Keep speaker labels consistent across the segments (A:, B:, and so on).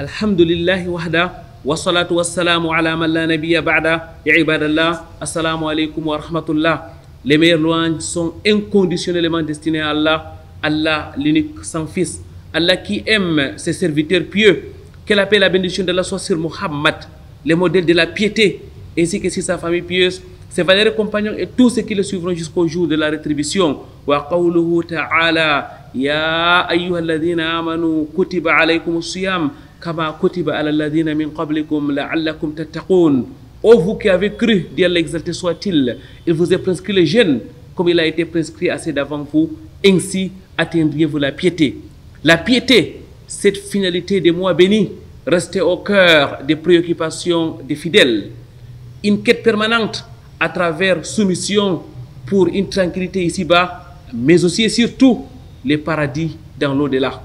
A: Alhamdulillahi wahda, wa salatu wa salamu ala man la nabiyya ba'da, ya ibadallah, assalamu alaikum wa rahmatullah. Les meilleures louanges sont inconditionnellement destinées à Allah, Allah l'unique sans fils, Allah qui aime ses serviteurs pieux, que la paix et la bénédiction d'Allah soit sur Muhammad, le modèle de la piété, ainsi que sur sa famille pieuse, ses valeureux compagnons et tous ceux qui le suivront jusqu'au jour de la rétribution. Wa qawluhu ta'ala, ya ayyuhalladhina amanu kutiba alaykumus siyam kama kutiba ala alladhina min qablikum la'allakum tattaqun. Ô vous qui avez cru, dit Allah exalté soit-il, il vous est prescrit le jeûne comme il a été prescrit à ceux d'avant vous, ainsi atteindriez-vous la piété. La piété, cette finalité des mois bénis, restait au cœur des préoccupations des fidèles. Une quête permanente à travers soumission pour une tranquillité ici-bas, mais aussi et surtout les paradis dans l'au-delà.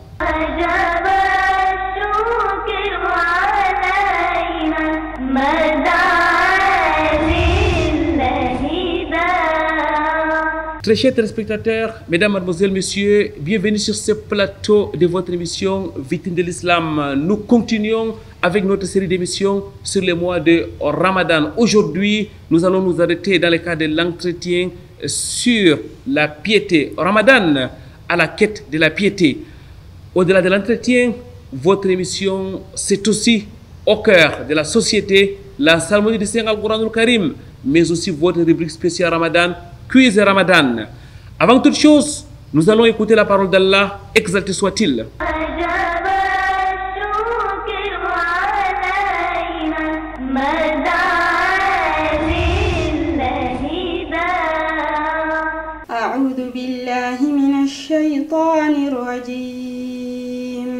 A: Très chers téléspectateurs, mesdames, mademoiselles, messieurs, bienvenue sur ce plateau de votre émission Vitrine de l'Islam. Nous continuons avec notre série d'émissions sur le mois de Ramadan. Aujourd'hui, nous allons nous arrêter dans le cadre de l'entretien sur la piété. Ramadan à la quête de la piété. Au-delà de l'entretien, votre émission, c'est aussi au cœur de la société, la Salmonie du Saint Al-Qur'an al-Karim, mais aussi votre rubrique spéciale Ramadan, Quiz Ramadan. Avant toute chose, nous allons écouter la parole d'Allah, exalté soit-il.
B: أعوذ بالله من الشيطان الرجيم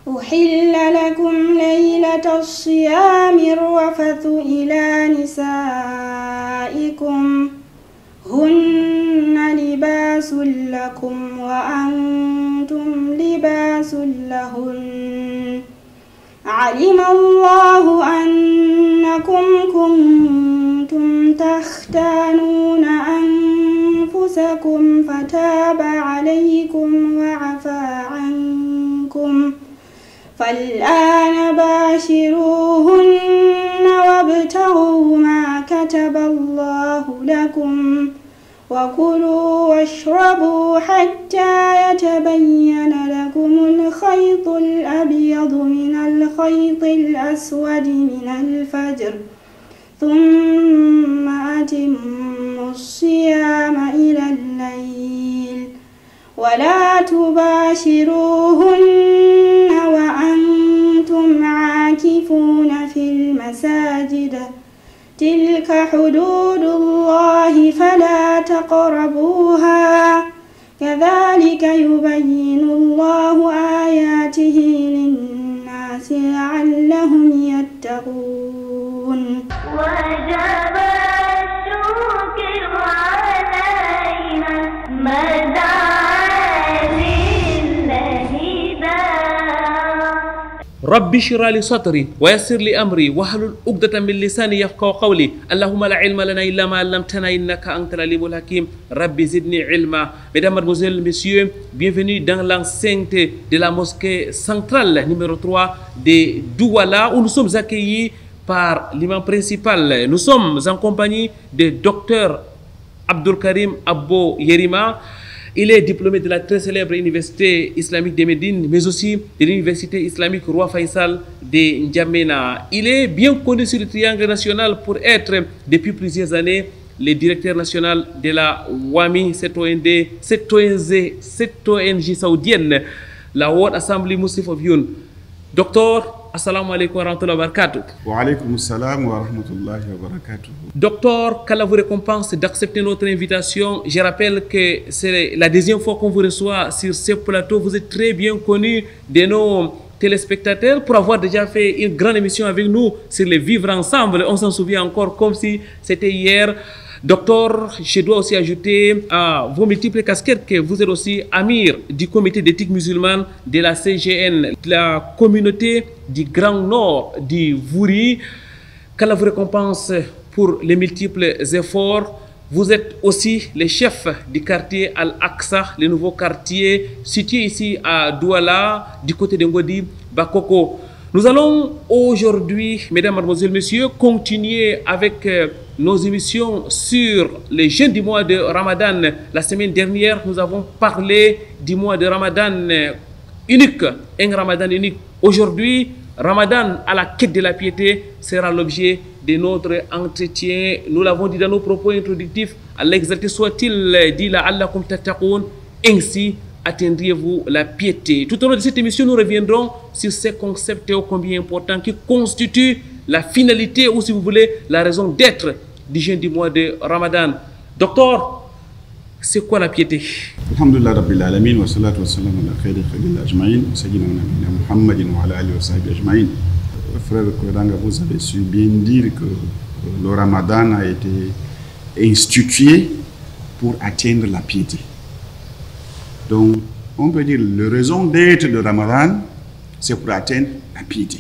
B: أحل لكم ليلة الصيام الرفث إلى نسائكم هن لباس لكم وأنتم لباس لهن علم الله أنكم كنتم تختانون أنفسكم فتاب عليكم وعفى عنكم فالآن باشروهن وابتغوا ما كتب الله لكم وكلوا واشربوا حتى يتبين لكم الخيط الأبيض من الخيط الأسود من الفجر ثم أتموا الصيام إلى الليل ولا تباشروهن وأنتم عاكفون في المساجد تلك حدود الله فلا تقربوها كذلك يبين الله آياته للناس لعلهم يتقون وجب الشكر علينا مدى
A: ربي اشرح لي صدري ويسر لي امري واحلل عقدة من لساني يفقهوا قولي اللهم لا علم لنا الا ما علمتنا انك انت العليم الحكيم ربي زدني علما. Mesdames, mademoiselles, messieurs, bienvenue dans l'enceinte de la mosquée centrale numéro 3 de Douala où nous sommes accueillis par l'imam principal. Nous sommes en compagnie de Dr Abdul Karim Abbo Yerima. Il est diplômé de la très célèbre Université islamique de Médine, mais aussi de l'Université islamique Roi Faisal de N'Djamena. Il est bien connu sur le triangle national pour être, depuis plusieurs années, le directeur national de la WAMI, cette ONG saoudienne, la World Assembly Muslim of Youth. Docteur, assalamu alaikum wa rahmatullahi wa barakatuh.
C: Wa alaikum salam wa rahmatullahi wa barakatuh.
A: Docteur, qu'Allah vous récompense d'accepter notre invitation. Je rappelle que c'est la deuxième fois qu'on vous reçoit sur ce plateau. Vous êtes très bien connu de nos téléspectateurs pour avoir déjà fait une grande émission avec nous sur les vivre ensemble. On s'en souvient encore comme si c'était hier. Docteur, je dois aussi ajouter à vos multiples casquettes que vous êtes aussi amir du comité d'éthique musulmane de la CGN, de la communauté du Grand Nord du Vouri. Qu'Allah vous récompense pour les multiples efforts Vous êtes aussi les chefs du quartier Al-Aqsa, le nouveau quartier situé ici à Douala, du côté de Ngodi, Bakoko. Nous allons aujourd'hui, mesdames, mademoiselles, messieurs, continuer avec nos émissions sur les jeûnes du mois de Ramadan. La semaine dernière, nous avons parlé du mois de Ramadan unique, un Ramadan unique. Aujourd'hui, Ramadan à la quête de la piété sera l'objet de notre entretien. Nous l'avons dit dans nos propos introductifs. Allah exalté soit-il, dit la'allakum tattaqoun, ainsi atteindriez-vous la piété. Tout au long de cette émission, nous reviendrons sur ces concepts ô combien importants qui constituent la finalité ou, si vous voulez, la raison d'être du jeûne du mois de Ramadan. Docteur, c'est quoi la piété?
C: Alhamdulillah Rabbil Alamin wa salatu wa salam ala khayri khalil ajma'in sayyidina wa nabiyina Muhammadin wa ala alihi wa sahbihi ajma'in. Frère Kodanga, vous avez su bien dire que le Ramadan a été institué pour atteindre la piété. Donc, on peut dire la raison d'être de Ramadan, c'est pour atteindre la piété.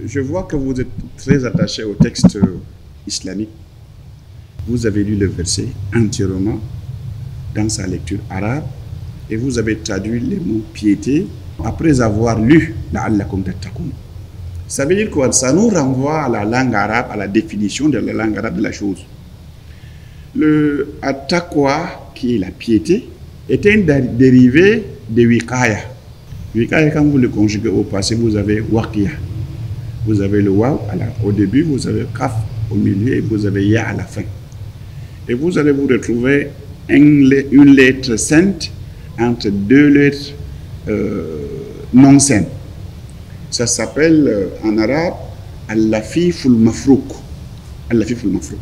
C: Je vois que vous êtes très attaché au texte islamique. Vous avez lu le verset entièrement dans sa lecture arabe et vous avez traduit les mots piété après avoir lu la'allakum tattaqoun. Ça veut dire quoi? Ça nous renvoie à la langue arabe, à la définition de la langue arabe de la chose. Le at-taqwa, qui est la piété, est un dérivé de wiqaya. Wiqaya, quand vous le conjuguez au passé, vous avez waqiya. Vous avez le waw au début, vous avez kaf au milieu et vous avez ya à la fin. Et vous allez vous retrouver une lettre sainte entre deux lettres non saintes. Ça s'appelle en arabe al-lafiful mafrouk. Al-lafiful mafrouk.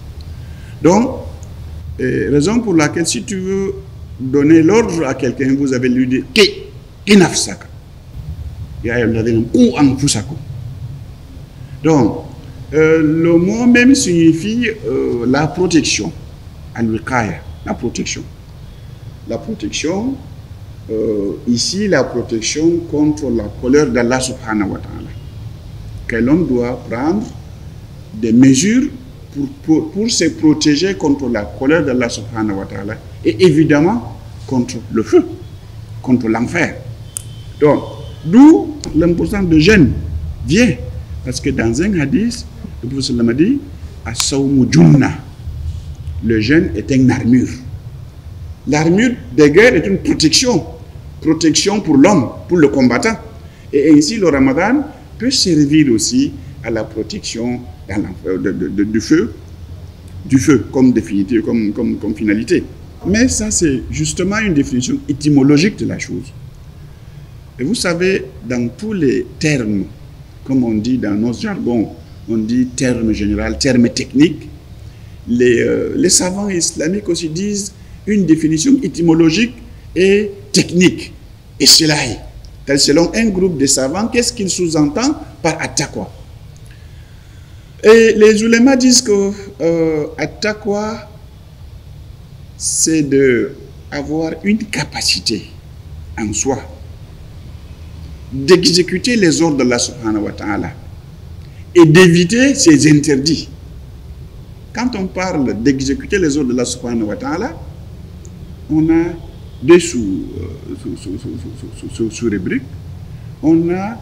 C: Donc, raison pour laquelle, si tu veux donner l'ordre à quelqu'un, vous avez lui dit ki nafsaka. Donc, le mot même signifie la protection. Al-wiqaya, la protection. La protection. Ici, la protection contre la colère d'Allah subhanahu wa ta'ala. Que l'homme doit prendre des mesures pour se protéger contre la colère d'Allah subhanahu wa ta'ala et évidemment contre le feu, contre l'enfer. Donc, d'où l'importance de jeûne vient. Parce que dans un hadith, le prophète a dit as-sawmu junna. Le jeûne est une armure. L'armure des guerres est une protection. Protection pour l'homme, pour le combattant. Et ainsi, le Ramadan peut servir aussi à la protection du feu comme définitive, comme finalité. Mais ça, c'est justement une définition étymologique de la chose. Et vous savez, dans tous les termes, comme on dit dans notre jargon, on dit terme général, terme technique, les savants islamiques aussi disent une définition étymologique et technique. Et cela est, selon un groupe de savants, qu'est-ce qu'ils sous-entendent par at-taqwa? Et les ulémas disent que at-taqwa, c'est d'avoir une capacité en soi d'exécuter les ordres d'Allah subhanahu wa ta'ala et d'éviter ses interdits. Quand on parle d'exécuter les ordres d'Allah subhanahu wa ta'ala, on a deux sous-rubriques. On a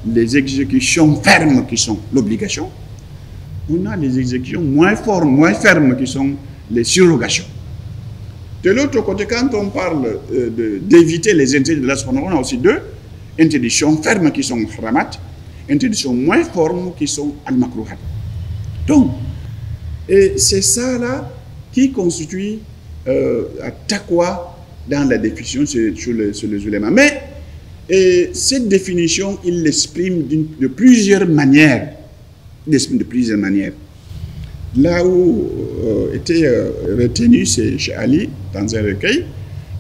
C: les exécutions fermes qui sont l'obligation. On a les exécutions moins fermes qui sont les surrogations. De l'autre côté, quand on parle d'éviter les interdits de Allah, on a aussi deux interdictions fermes qui sont haramat, interdictions moins fermes qui sont al-makruhat. Donc, c'est ça là qui constitue at-taqwa dans la définition sur les ulémas. Mais cette définition, il l'exprime de plusieurs manières. Il l'exprime de plusieurs manières. Là où était retenu, c'est chez Ali, dans un recueil,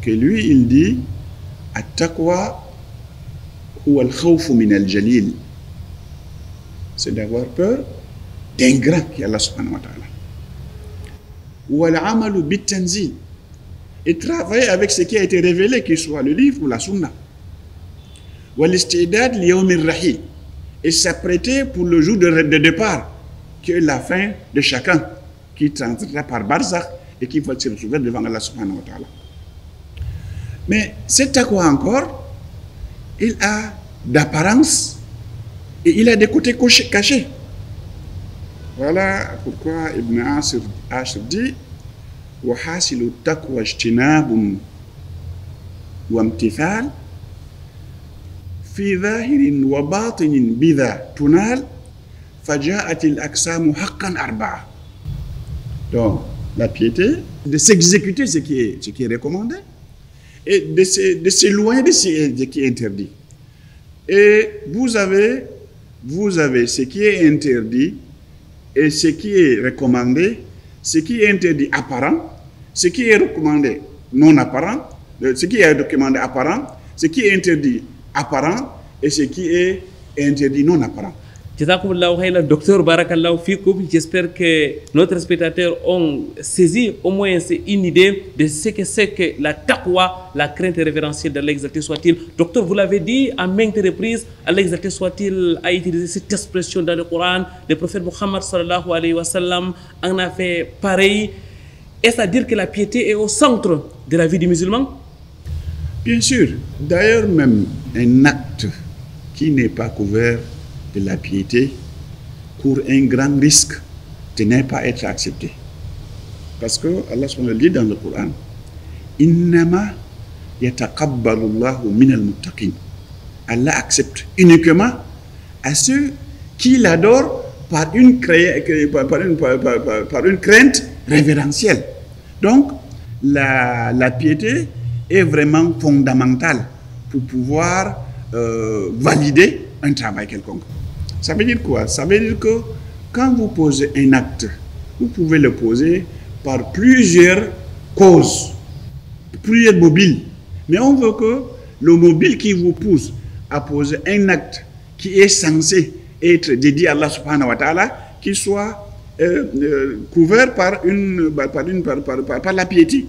C: que lui, il dit at-taqwa huwa al-khawfu min al-jalil. C'est d'avoir peur d'un grand qui est Allah subhanahu wa ta'ala. Ou al-amalu bit-tanzil. Et travailler avec ce qui a été révélé, qu'il soit le livre ou la sunna. Et s'apprêter pour le jour de départ, qui est la fin de chacun, qui transitera par barzakh et qui va se retrouver devant Allah subhanahu wa ta'ala. Mais cet taqwa encore, il a d'apparence et il a des côtés cachés. Voilà pourquoi Ibn Ashir dit وحاصل التقوى اجتناب وامتثال في ظاهر وباطن بذا تنال فجاءت الأقسام حقا أربعة. Donc la piété, de s'exécuter ce qui est recommandé et de s'éloigner de ce qui est interdit. Et vous avez ce qui est interdit et ce qui est recommandé, ce qui est interdit apparent, ce qui est recommandé non apparent, ce qui est recommandé apparent, ce qui est interdit apparent et ce qui est interdit non apparent.
A: Jazakumullahu khairan, docteur Barakallahu Fikoum. J'espère que notre spectateurs ont saisi au moins une idée de ce que c'est que la taqwa, la crainte révérentielle d'Allah exalté soit-il. Docteur, vous l'avez dit à maintes reprises, Allah exalté soit-il a utilisé cette expression dans le Coran. Le prophète Muhammad sallallahu alayhi wa sallam en a fait pareil. Est-ce à dire que la piété est au centre de la vie du musulman?
C: Bien sûr. D'ailleurs, même un acte qui n'est pas couvert de la piété court un grand risque de ne pas être accepté. Parce que Allah subhanahu wa ta'ala dit dans le Coran, Innama yataqabbalu Allahu minal muttaqin. Allah accepte uniquement à ceux qui l'adorent par une crainte révérentielle. Donc, la piété est vraiment fondamentale pour pouvoir valider un travail quelconque. Ça veut dire quoi? Ça veut dire que quand vous posez un acte, vous pouvez le poser par plusieurs causes, plusieurs mobiles. Mais on veut que le mobile qui vous pousse à poser un acte qui est censé être dédié à Allah subhanahu wa ta'ala, qu'il soit couvert par la piété.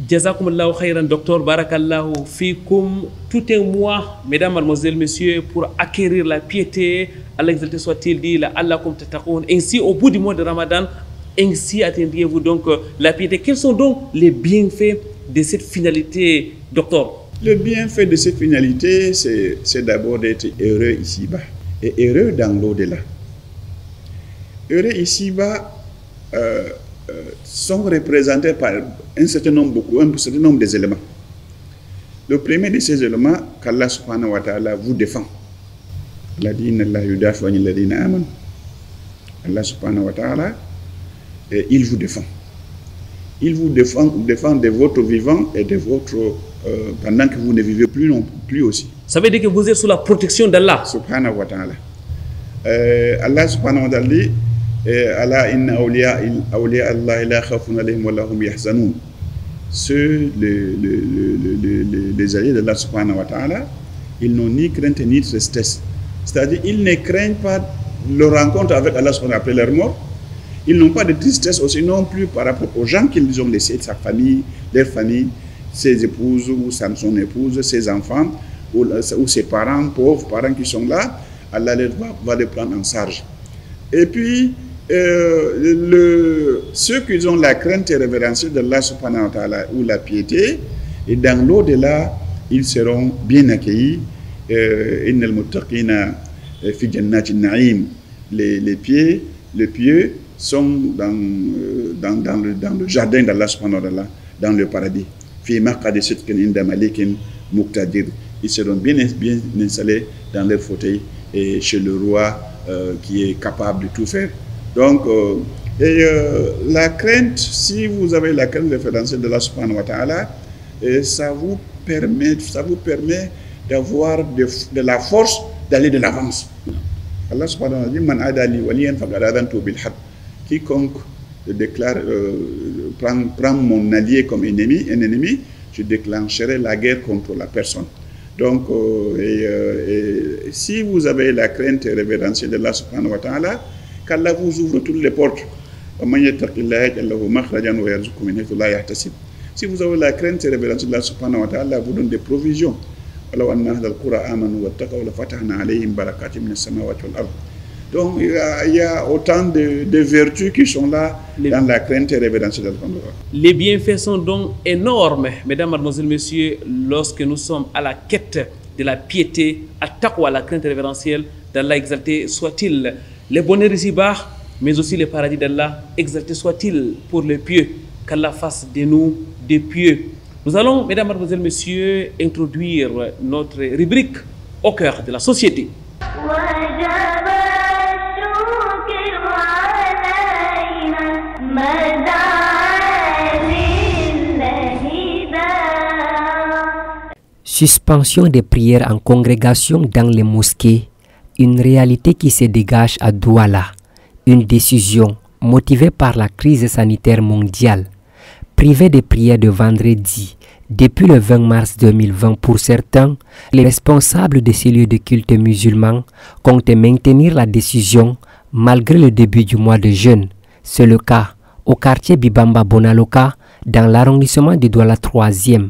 A: Jazakumullahu khairan, docteur Barakallahu Fikoum. Tout un mois, mesdames, mademoiselles, messieurs, pour acquérir la piété. Allah exalté soit-il dit, la'allakum tattaqoun. Ainsi, au bout du mois de Ramadan, ainsi atteindriez-vous donc la piété. Quels sont donc les bienfaits de cette finalité, docteur?
C: Le bienfait de cette finalité, c'est d'abord d'être heureux ici-bas et heureux dans l'au-delà. Heureux ici-bas sont représentés par un certain nombre des éléments. Le premier de ces éléments, qu'Allah subhanahu wa ta'ala vous défend. Allah dit, Allah subhanahu wa ta'ala, il vous défend. Il vous défend de votre vivant et de votre pendant que vous ne vivez plus non plus aussi.
A: Ça veut dire que vous êtes sous la protection d'Allah
C: subhanahu wa ta'ala. Allah subhanahu wa ta'ala dit, Allah inna awliya Allah la khawfun alayhim wa lahum yahzanun. Ceux les alliés d'Allah subhanahu wa ta'ala, ils n'ont ni crainte ni tristesse. C'est-à-dire, ils ne craignent pas leur rencontre avec Allah subhanahu wa ta'ala après leur mort. Ils n'ont pas de tristesse aussi non plus par rapport aux gens qu'ils ont laissés, sa famille, leur famille, ses épouses ou son épouse, ses enfants, ou ses parents, pauvres parents qui sont là. Allah va les prendre en charge. Et puis, ceux qui ont la crainte révérentielle d'Allah subhanahu wa ta'ala ou la piété, et dans l'au-delà, ils seront bien accueillis. Innal muttaqina fi jannatin na'im. Les pieux sont dans le jardin d'Allah subhanahu wa ta'ala, dans le paradis. Fi maq'adi sidqin inda malikin muqtadir. Ils seront bien installés dans leur fauteuil et chez le roi qui est capable de tout faire. Donc, la crainte, si vous avez la crainte référentielle de Allah subhanahu wa ta'ala, ça vous permet d'avoir de la force d'aller de l'avance. Allah subhanahu wa ta'ala dit, Man adali waliyan faqad adantu bil harb. Quiconque prend mon allié comme ennemi, je déclencherai la guerre contre la personne. Donc, si vous avez la crainte révérentielle de Allah subhanahu wa ta'ala, qu'Allah vous ouvre toutes les portes. Si vous avez la crainte révérentielle de Allah subhanahu wa ta'ala, vous donne des provisions. Donc il y a autant de vertus qui sont là dans la crainte révérentielle d'Allah.
A: Les bienfaits sont donc énormes, mesdames, mademoiselles, messieurs, lorsque nous sommes à la quête de la piété, à taqwa, la crainte révérentielle d'Allah, exalté soit-il. Les bonheurs ici-bas, mais aussi le paradis d'Allah, exalté soit-il pour les pieux, qu'Allah fasse de nous des pieux. Nous allons, mesdames, mademoiselles, messieurs, introduire notre rubrique au cœur de la société.
D: Suspension des prières en congrégation dans les mosquées, une réalité qui se dégage à Douala, une décision motivée par la crise sanitaire mondiale. Privé des prières de vendredi, depuis le 20 mars 2020 pour certains, les responsables de ces lieux de culte musulmans comptent maintenir la décision malgré le début du mois de jeûne. C'est le cas au quartier Bibamba Bonaloka, dans l'arrondissement de Douala 3e.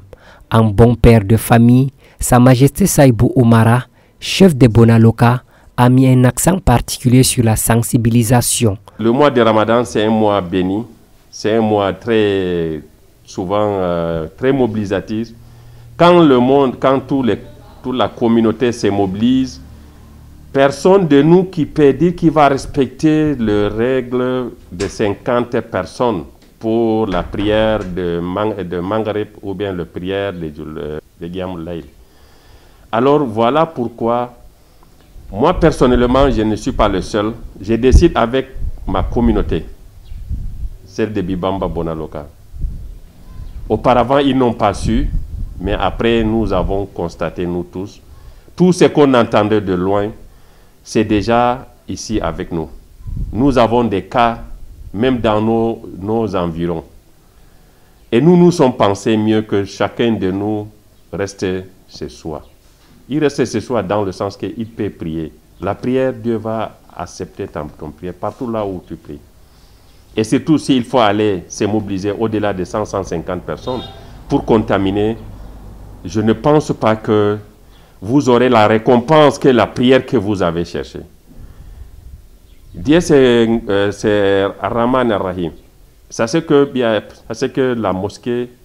D: Un bon père de famille, Sa Majesté Saïbou Oumara, chef de Bonaloka, a mis un accent particulier sur la sensibilisation.
E: Le mois de Ramadan, c'est un mois béni, c'est un mois très souvent très mobilisatif. Quand le monde, quand toute la communauté se mobilise, personne de nous qui peut dire qu'il va respecter les règles de 50 personnes pour la prière de Maghrib ou bien la prière de Qiyamul Layl. Alors voilà pourquoi, moi personnellement, je ne suis pas le seul. Je décide avec ma communauté, celle de Bibamba Bonaloka. Auparavant, ils n'ont pas su, mais après, nous avons constaté, nous tous, tout ce qu'on entendait de loin, c'est déjà ici avec nous. Nous avons des cas, même dans nos environs. Et nous nous sommes pensés mieux que chacun de nous reste chez soi. Il reste chez soi dans le sens qu'il peut prier. La prière, Dieu va accepter ton prière partout là où tu pries. Et surtout s'il faut aller se mobiliser au-delà de 100-150 personnes pour contaminer, je ne pense pas que vous aurez la récompense que la prière que vous avez cherchée. Dieu, c'est Ar-Rahman Ar-Rahim. Ça c'est que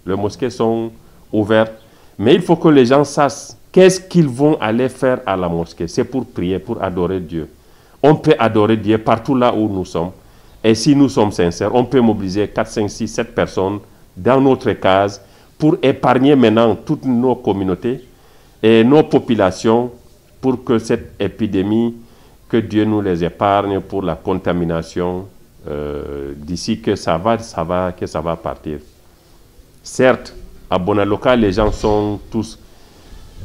E: les mosquées sont ouvertes, mais il faut que les gens sachent qu'est-ce qu'ils vont aller faire à la mosquée. C'est pour prier, pour adorer Dieu. On peut adorer Dieu partout là où nous sommes. Et si nous sommes sincères, on peut mobiliser 4, 5, 6, 7 personnes dans notre case pour épargner maintenant toutes nos communautés et nos populations pour que cette épidémie, que Dieu nous les épargne pour la contamination d'ici que ça va partir. Certes, à Bonaloka, les gens sont tous...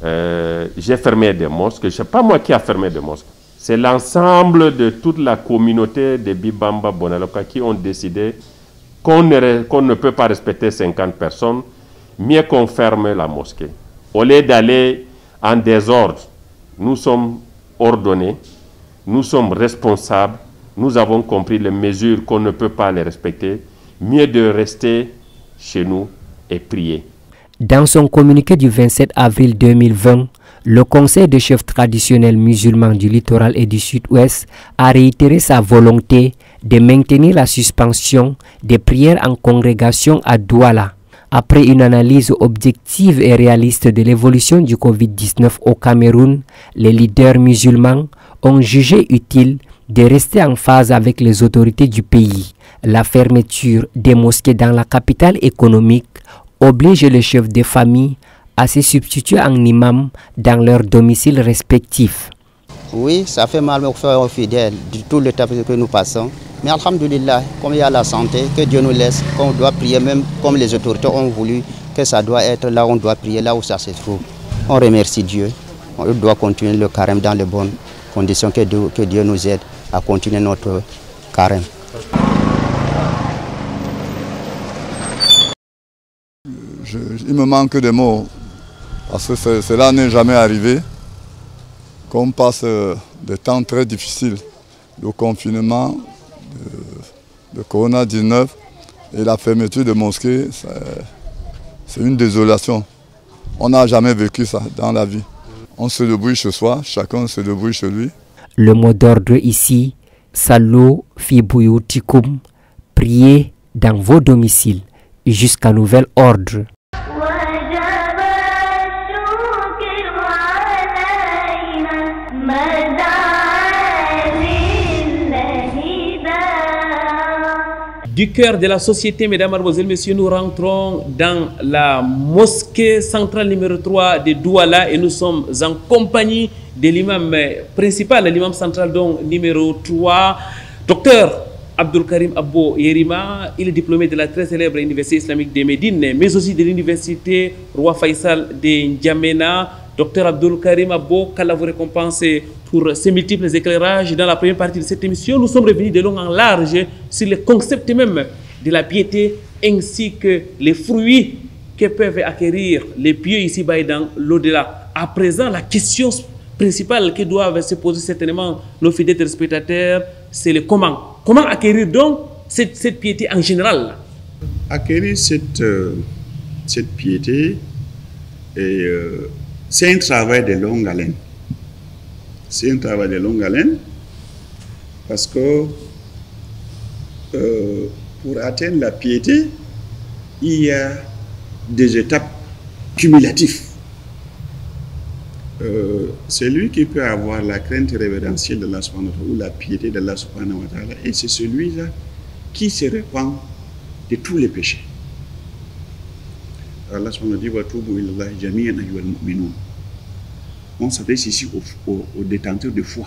E: j'ai fermé des mosques, ce n'est pas moi qui ai fermé des mosques. C'est l'ensemble de toute la communauté de Bibamba Bonaloka qui ont décidé qu'on ne peut pas respecter 50 personnes, mieux qu'on ferme la mosquée. Au lieu d'aller en désordre, nous sommes ordonnés, nous sommes responsables, nous avons compris les mesures qu'on ne peut pas les respecter, mieux de rester chez nous et prier.
D: Dans son communiqué du 27 avril 2020, le Conseil des chefs traditionnels musulmans du littoral et du sud-ouest a réitéré sa volonté de maintenir la suspension des prières en congrégation à Douala. Après une analyse objective et réaliste de l'évolution du Covid-19 au Cameroun, les leaders musulmans ont jugé utile de rester en phase avec les autorités du pays. La fermeture des mosquées dans la capitale économique oblige les chefs de famille à se substituer en imam dans leurs domiciles respectifs.
F: Oui, ça fait mal aux fidèles de tout le temps que nous passons. Mais alhamdoulilah, comme il y a la santé, que Dieu nous laisse, qu'on doit prier, même comme les autorités ont voulu, que ça doit être là où on doit prier, là où ça se trouve. On remercie Dieu. On doit continuer le carême dans les bonnes conditions, que Dieu nous aide à continuer notre carême.
G: Il me manque des mots, parce que cela n'est jamais arrivé. Qu'on passe des temps très difficiles, le confinement de Corona-19 et la fermeture de mosquées, c'est une désolation. On n'a jamais vécu ça dans la vie. On se débrouille chez soi, chacun se débrouille chez lui.
D: Le mot d'ordre ici, Sallu fi buyutikum, priez dans vos domiciles jusqu'à nouvel ordre.
A: Du cœur de la société, mesdames, mademoiselles, messieurs, nous rentrons dans la mosquée centrale numéro 3 de Douala et nous sommes en compagnie de l'imam principal, l'imam central donc numéro 3, docteur Abdul Karim Abbo Yerima. Il est diplômé de la très célèbre Université islamique de Médine, mais aussi de l'Université Roi Faisal de N'Djamena. Docteur Abdul Karim Abbo, qu'Allah vous récompense pour ces multiples éclairages. Dans la première partie de cette émission, nous sommes revenus de long en large sur le concept même de la piété ainsi que les fruits que peuvent acquérir les pieux ici-bas et dans l'au-delà. À présent, la question principale que doivent se poser certainement nos fidèles téléspectateurs, c'est le comment. Comment acquérir donc cette piété en général?
C: Acquérir cette piété, c'est un travail de longue haleine. C'est un travail de longue haleine parce que pour atteindre la piété, il y a des étapes cumulatives. Celui qui peut avoir la crainte révérentielle de Allah subhanahu wa ta'ala ou la piété de Allah subhanahu wa ta'ala, et c'est celui-là qui se répand de tous les péchés. Allah subhanahu wa ta'ala dit on s'adresse ici aux détenteurs de foi,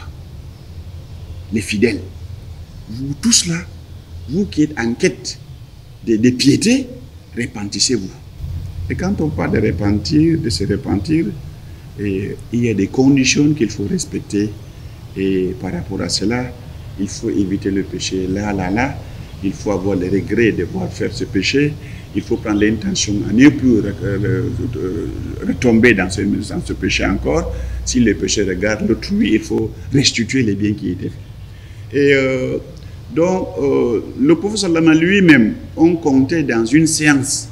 C: les fidèles. Vous tous là, vous qui êtes en quête de piété, repentissez-vous. Et quand on parle de repentir, de se repentir, il y a des conditions qu'il faut respecter. Et par rapport à cela, il faut éviter le péché là. Il faut avoir le regret de voir faire ce péché. Il faut prendre l'intention à ne plus retomber dans ce péché encore. Si le péché regarde l'autrui, il faut restituer les biens qui étaient faits. Et donc, le prophète sallallahu lui-même, on comptait dans une séance.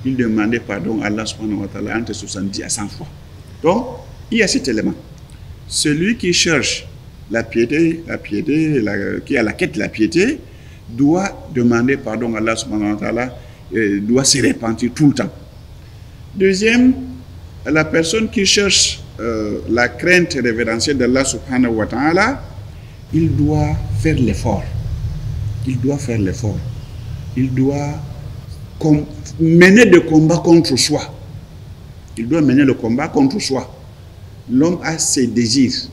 C: Il demandait pardon à Allah subhanahu wa ta'ala entre 70 à 100 fois. Donc, il y a cet élément. Celui qui cherche la piété, qui a la quête de la piété, doit demander pardon à Allah subhanahu wa ta'ala, doit se repentir tout le temps. Deuxième, la personne qui cherche la crainte révérentielle d'Allah subhanahu wa ta'ala, il doit faire l'effort. Il doit mener le combat contre soi. L'homme a ses désirs.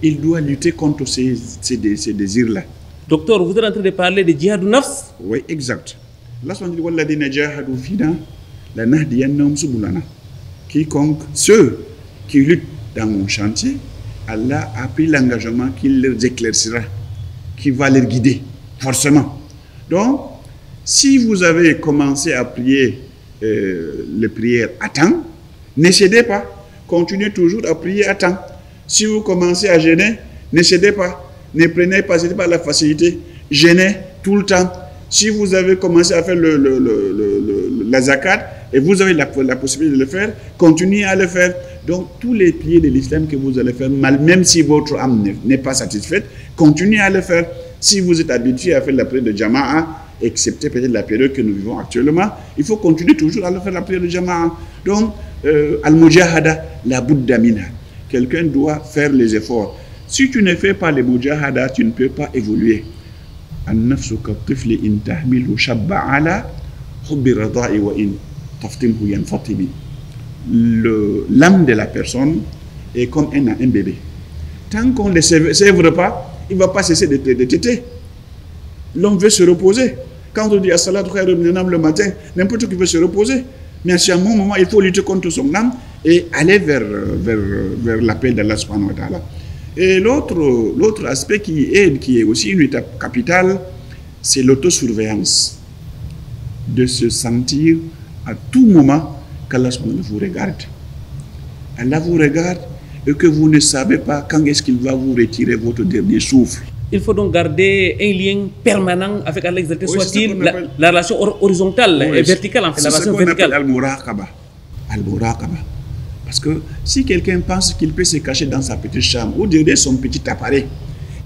C: Il doit lutter contre ces désirs-là.
A: Docteur, vous êtes en train de parler de djihad nafs?
C: Oui, exact. Allah subhanahu wa ta'ala dit jahadu fina lanahdiyannahum subulana. Quiconque, ceux qui luttent dans mon chantier, Allah a pris l'engagement qu'il les éclaircira, qu'il va les guider, forcément. Donc, si vous avez commencé à prier les prières à temps, ne cédez pas, continuez toujours à prier à temps. Si vous commencez à jeûner, ne cédez pas. Ne prenez pas, ce n'est pas la facilité. Jeûnez tout le temps. Si vous avez commencé à faire la zakat et vous avez la possibilité de le faire, continuez à le faire. Donc, tous les prières de l'islam que vous allez faire, même si votre âme n'est pas satisfaite, continuez à le faire. Si vous êtes habitué à faire la prière de Jama'a, excepté peut-être la période que nous vivons actuellement, il faut continuer toujours à le faire la prière de Jama'a. Donc, al-mujahada, la buddha minha. Quelqu'un doit faire les efforts. Si tu ne fais pas les mujahada, tu ne peux pas évoluer. L'âme de la personne est comme un bébé. Tant qu'on ne sèvre pas, il ne va pas cesser de téter. L'homme veut se reposer. Quand on dit as-salatu khayrun min an-nawm le matin, n'importe qui veut se reposer. Mais à un moment, il faut lutter contre son âme et aller vers l'appel d'Allah subhanahu wa ta'ala. Et l'autre aspect qui est aussi une étape capitale, c'est l'autosurveillance. De se sentir à tout moment qu'Allah subhanahu wa ta'ala vous regarde. Allah vous regarde et que vous ne savez pas quand est-ce qu'il va vous retirer votre dernier souffle.
A: Il faut donc garder un lien permanent avec Allah exalté, soit-il la relation horizontale et verticale, en fait, la relation verticale.
C: Al-Muraqaba. Parce que si quelqu'un pense qu'il peut se cacher dans sa petite chambre ou derrière son petit appareil,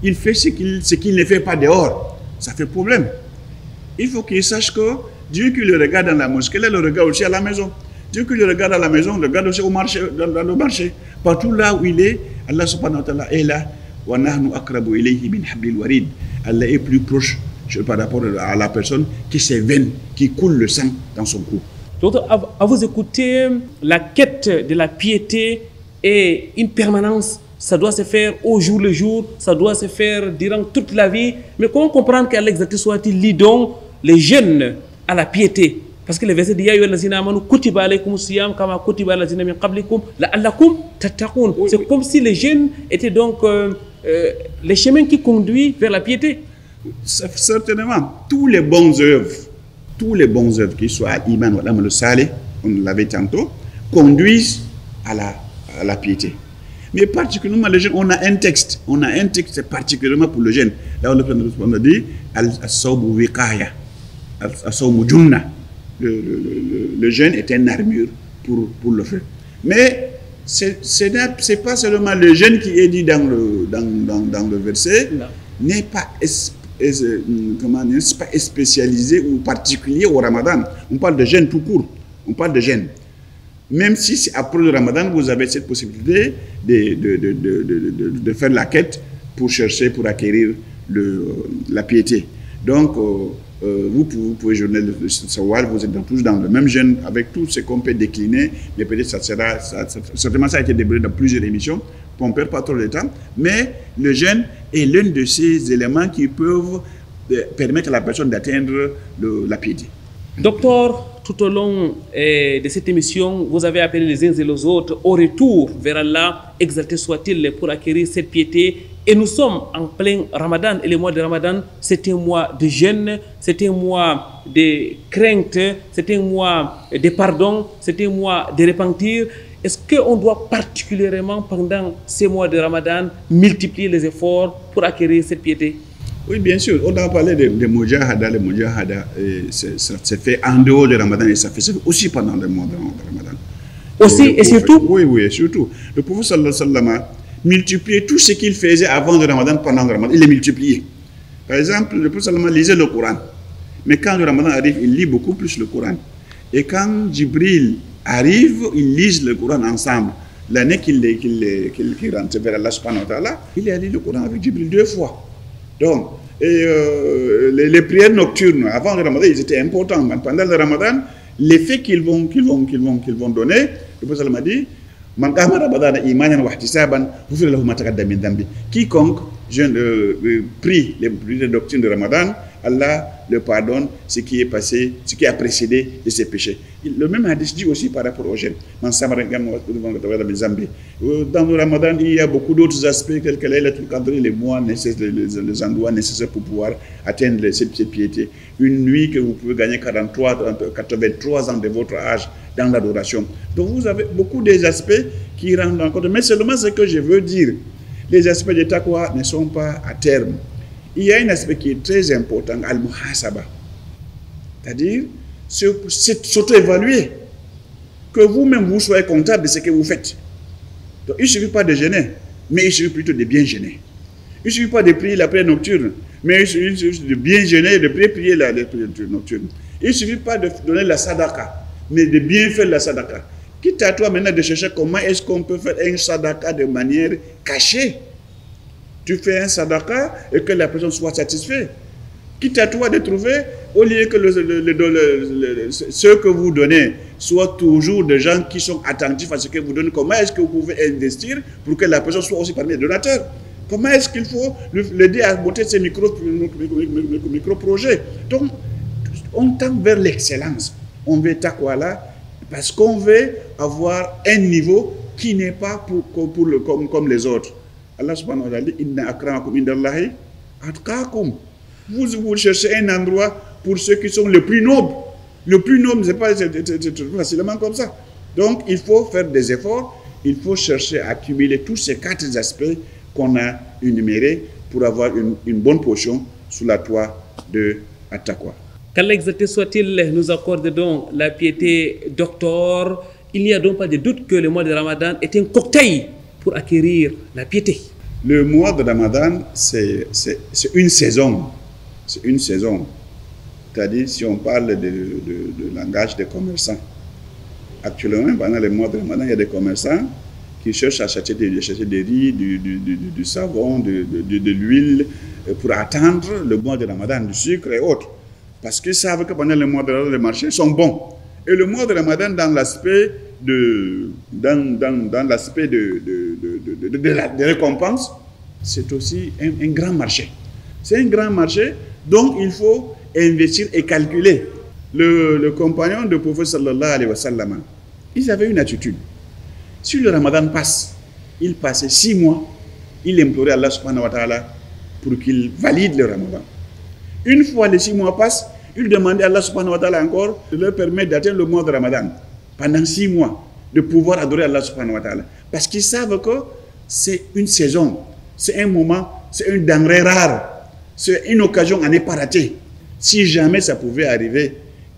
C: il fait ce qu'il ne fait pas dehors. Ça fait problème. Il faut qu'il sache que Dieu qui le regarde dans la mosquée, là, le regarde aussi à la maison. Dieu qui le regarde à la maison, le regarde aussi au marché, dans le marché. Partout là où il est, Allah subhanahu wa ta'ala est là. Allah est plus proche par rapport à la personne qui ses veines, qui coule le sang dans son cou.
A: Docteur, à vous écouter, la quête de la piété est une permanence. Ça doit se faire au jour le jour, ça doit se faire durant toute la vie. Mais comment comprendre qu'Allah soit-il lit donc les jeunes à la piété? Parce que le verset dit c'est comme si les jeunes étaient donc les chemins qui conduisent vers la piété.
C: Certainement, tous les bons œuvres, qu'ils soient à Iman ou à l'Amal Saleh, on l'avait tantôt, conduisent à la piété. Mais particulièrement les jeunes, on a un texte particulièrement pour le jeune. Là, on a dit Al-Sawbu Wikaya, Al-Sawbu Jumna. Le jeûne est une armure pour le feu. Mais ce n'est pas seulement le jeûne qui est dit dans le verset, n'est pas spécialisé ou particulier au Ramadan. On parle de jeûne tout court. On parle de jeûne. Même si après le Ramadan, vous avez cette possibilité de faire la quête pour chercher, pour acquérir la piété. Donc, vous pouvez jeûner le savoir, vous êtes tous dans le même jeûne avec tout ce qu'on peut décliner, mais peut-être certainement ça a été développé dans plusieurs émissions, on ne perd pas trop de temps, mais le jeûne est l'un de ces éléments qui peuvent permettre à la personne d'atteindre la piété.
A: Docteur, tout au long de cette émission, vous avez appelé les uns et les autres au retour vers Allah, exalté soit-il, pour acquérir cette piété. Et nous sommes en plein Ramadan. Et le mois de Ramadan, c'est un mois de jeûne, c'est un mois de crainte, c'est un mois de pardon, c'est un mois de repentir. Est-ce qu'on doit particulièrement, pendant ces mois de Ramadan, multiplier les efforts pour acquérir cette piété?
C: Oui, bien sûr. On a parlé de Mujahada. Le Mujahada, ça se fait en dehors de Ramadan et ça se fait aussi pendant le mois de Ramadan.
A: Aussi et surtout?
C: Oui, et surtout. Le prophète sallallahu alayhi wa sallam multiplier tout ce qu'il faisait avant le Ramadan, pendant le Ramadan. Il les multipliait. Par exemple, le prophète sallallahu lisait le Coran. Mais quand le Ramadan arrive, il lit beaucoup plus le Coran. Et quand Jibril arrive, ils lisent le Coran ensemble. L'année qu'il rentre vers Allah subhanahu wa ta'ala, il a lu le Coran avec Jibril 2 fois. Donc, les prières nocturnes avant le Ramadan, ils étaient importants. Mais pendant le Ramadan, l'effet qu'ils vont donner, le prophète sallallahu a dit, quiconque prie les prières doctrines de Ramadan, Allah le pardonne ce qui est passé, ce qui a précédé de ses péchés. Le même hadith dit aussi par rapport au jeûne. Dans le Ramadan, il y a beaucoup d'autres aspects, tels que les mois nécessaires, les endroits nécessaires pour pouvoir atteindre cette piété. Une nuit que vous pouvez gagner 83 ans de votre âge dans l'adoration. Donc vous avez beaucoup des aspects qui rendent en compte. Mais seulement ce que je veux dire, les aspects de taqwa ne sont pas à terme. Il y a un aspect qui est très important, al-muhasaba. C'est-à-dire, s'auto-évaluer. Que vous-même, vous soyez comptable de ce que vous faites. Donc, il ne suffit pas de jeûner, mais il suffit plutôt de bien jeûner. Il ne suffit pas de prier la prière nocturne, mais il suffit de bien jeûner et de prier la prière nocturne. Il ne suffit pas de donner la sadaka, mais de bien faire la sadaka. Quitte à toi maintenant de chercher comment est-ce qu'on peut faire un sadaka de manière cachée. Tu fais un sadaka et que la personne soit satisfaite. Quitte à toi de trouver, au lieu que ce que vous donnez soit toujours des gens qui sont attentifs à ce que vous donnez, comment est-ce que vous pouvez investir pour que la personne soit aussi parmi les donateurs? Comment est-ce qu'il faut l'aider à monter ces micro-projets? Donc, on tend vers l'excellence. On veut taqwa là parce qu'on veut avoir un niveau qui n'est pas comme les autres. Allah subhanahu wa ta'ala dit inna akramakum indallahi atqakum. Vous cherchez un endroit pour ceux qui sont les plus nobles. Le plus noble, c'est pas facilement comme ça. Donc, il faut faire des efforts. Il faut chercher à accumuler tous ces 4 aspects qu'on a énumérés pour avoir une bonne portion sous la toit de At-Taqwa.
A: Qu'Allah exalté soit-il nous accorde donc la piété, docteur. Il n'y a donc pas de doute que le mois de Ramadan est un cocktail pour acquérir la piété.
C: Le mois de Ramadan, c'est une saison. C'est une saison. C'est-à-dire, si on parle de langage des commerçants, actuellement, pendant le mois de Ramadan, il y a des commerçants qui cherchent à acheter des riz, du savon, de l'huile, pour attendre le mois de Ramadan, du sucre et autres. Parce qu'ils savent que pendant le mois de Ramadan, les marchés sont bons. Et le mois de Ramadan, dans l'aspect de récompense, c'est aussi un grand marché. C'est un grand marché, donc il faut investir et calculer. Le compagnon du prophète sallallahu alayhi wa sallam, ils avaient une attitude. Si le Ramadan passe, il passait 6 mois, il implorait Allah subhanahu wa ta'ala pour qu'il valide le Ramadan. Une fois les 6 mois passent, il demandait à Allah subhanahu wa ta'ala encore de leur permettre d'atteindre le mois de Ramadan pendant 6 mois, de pouvoir adorer Allah subhanahu wa ta'ala. Parce qu'ils savent que c'est une saison, c'est un moment, c'est une denrée rare, c'est une occasion à ne pas rater. Si jamais ça pouvait arriver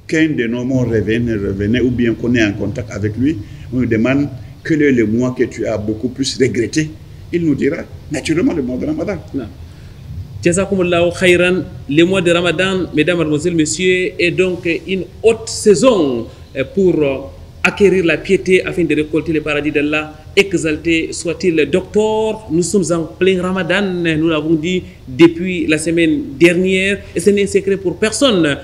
C: qu'un de nos morts revenait ou bien qu'on est en contact avec lui, on lui demande quel est le mois que tu as beaucoup plus regretté. Il nous dira naturellement le mois de Ramadan.
A: Jazakumullahu khairan. Le mois de Ramadan, mesdames, mademoiselles, messieurs, est donc une haute saison pour acquérir la piété afin de récolter le paradis d'Allah. Exalté soit-il. Docteur, nous sommes en plein Ramadan, nous l'avons dit depuis la semaine dernière, et ce n'est un secret pour personne.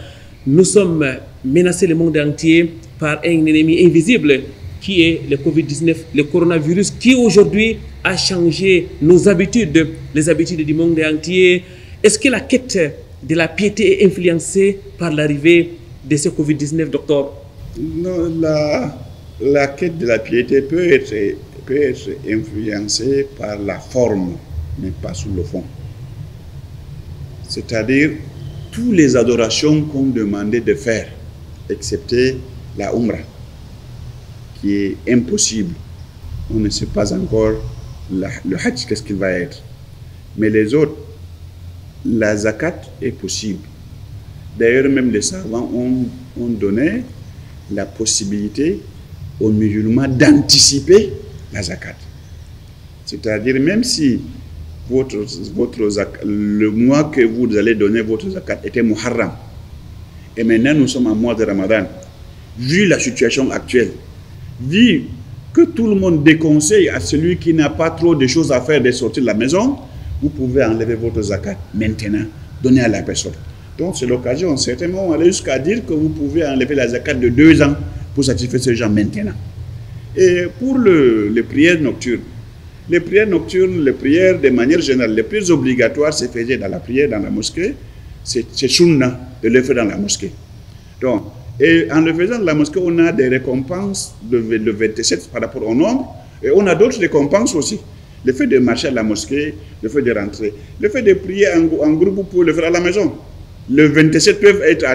A: Nous sommes menacés le monde entier par un ennemi invisible qui est le Covid-19, le coronavirus, qui aujourd'hui a changé nos habitudes, les habitudes du monde entier. Est-ce que la quête de la piété est influencée par l'arrivée de ce Covid-19, docteur?
C: Non, la quête de la piété peut être influencée par la forme, mais pas sur le fond. C'est-à-dire, toutes les adorations qu'on demandait de faire, excepté la Umrah, qui est impossible. On ne sait pas encore le Hajj, qu'est-ce qu'il va être. Mais les autres, la zakat est possible. D'ailleurs, même les savants ont donné la possibilité aux musulmans d'anticiper la zakat. C'est-à-dire, même si le mois que vous allez donner votre zakat était Muharram, et maintenant nous sommes en mois de Ramadan, vu la situation actuelle, vu que tout le monde déconseille à celui qui n'a pas trop de choses à faire de sortir de la maison, vous pouvez enlever votre zakat maintenant, donner à la personne. Donc c'est l'occasion, certainement on allait jusqu'à dire que vous pouvez enlever la zakat de 2 ans pour satisfaire ces gens maintenant. Et pour les prières nocturnes, les prières de manière générale, les plus obligatoires, c'est fait dans la prière dans la mosquée, c'est sunnah de le faire dans la mosquée. Donc, et en le faisant dans la mosquée, on a des récompenses de 27 par rapport au nombre, et on a d'autres récompenses aussi. Le fait de marcher à la mosquée, le fait de rentrer, le fait de prier en groupe, vous pouvez le faire à la maison. Le 27 peuvent être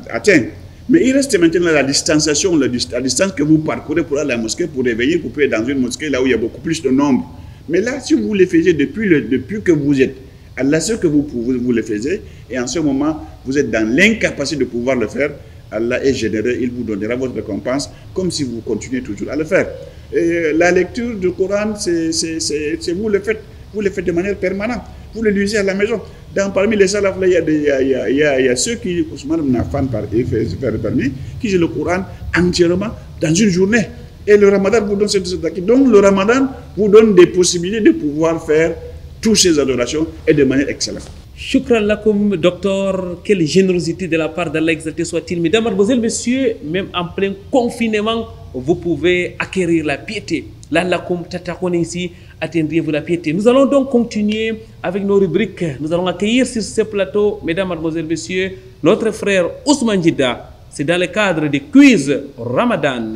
C: atteints. Mais il reste maintenant la distanciation, la distance que vous parcourez pour aller à la mosquée, pour réveiller, pour prier dans une mosquée là où il y a beaucoup plus de nombre. Mais là, si vous le faisiez depuis que vous êtes, à la seule que vous le faisiez, et en ce moment, vous êtes dans l'incapacité de pouvoir le faire, Allah est généreux, il vous donnera votre récompense, comme si vous continuez toujours à le faire. Et la lecture du Coran, vous le faites de manière permanente. Vous le lisez à la maison. Parmi les salafs, il y a ceux qui, qui lisent le Coran entièrement dans une journée. Et le Ramadan vous donne cette activité. Donc le Ramadan vous donne des possibilités de pouvoir faire toutes ces adorations et de manière excellente.
A: Shukran lakum, docteur. Quelle générosité de la part d'Allah, exalté soit-il. Mesdames, mademoiselles, messieurs, même en plein confinement, vous pouvez acquérir la piété. Là, lakum tatakone ici, atteindriez-vous la piété. Nous allons donc continuer avec nos rubriques. Nous allons accueillir sur ce plateau, mesdames, mademoiselles, messieurs, notre frère Ousmane Djida. C'est dans le cadre du quiz Ramadan.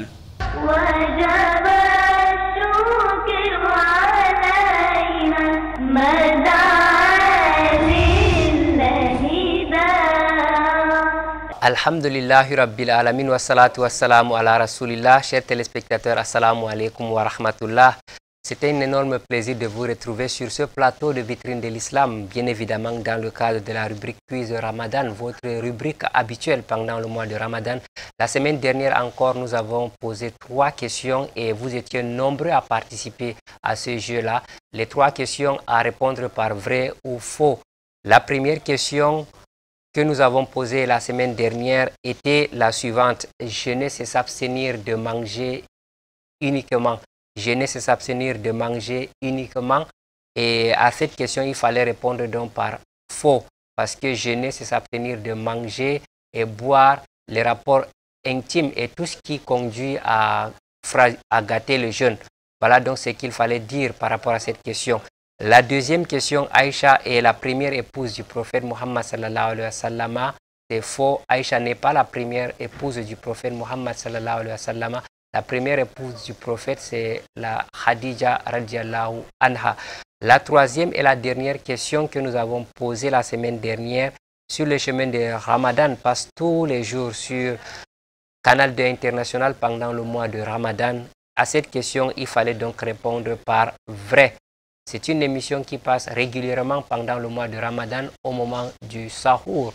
D: Alhamdulillahi Rabbil Alamin wa salatu wa salamu ala Rasulillah. Chers téléspectateurs, assalamu alaikum wa rahmatullah. C'était un énorme plaisir de vous retrouver sur ce plateau de vitrine de l'islam, bien évidemment dans le cadre de la rubrique Quiz Ramadan, votre rubrique habituelle pendant le mois de Ramadan. La semaine dernière encore, nous avons posé 3 questions et vous étiez nombreux à participer à ce jeu-là. Les 3 questions à répondre par vrai ou faux. La première question que nous avons posée la semaine dernière était la suivante. Jeûner, c'est s'abstenir de manger uniquement. Jeûner, c'est s'abstenir de manger uniquement. Et à cette question, il fallait répondre donc par faux. Parce que jeûner, c'est s'abstenir de manger et boire, les rapports intimes et tout ce qui conduit à gâter le jeûne. Voilà donc ce qu'il fallait dire par rapport à cette question. La deuxième question, Aïcha est la première épouse du prophète Muhammad sallallahu alayhi wa sallam. C'est faux. Aïcha n'est pas la première épouse du prophète Muhammad sallallahu alayhi wa sallam. La première épouse du prophète, c'est la Khadija radiallahu anha. La troisième et la dernière question que nous avons posée la semaine dernière sur le chemin de Ramadan passe tous les jours sur Canal 2 International pendant le mois de Ramadan. À cette question, il fallait donc répondre par vrai. C'est une émission qui passe régulièrement pendant le mois de Ramadan au moment du Sahour.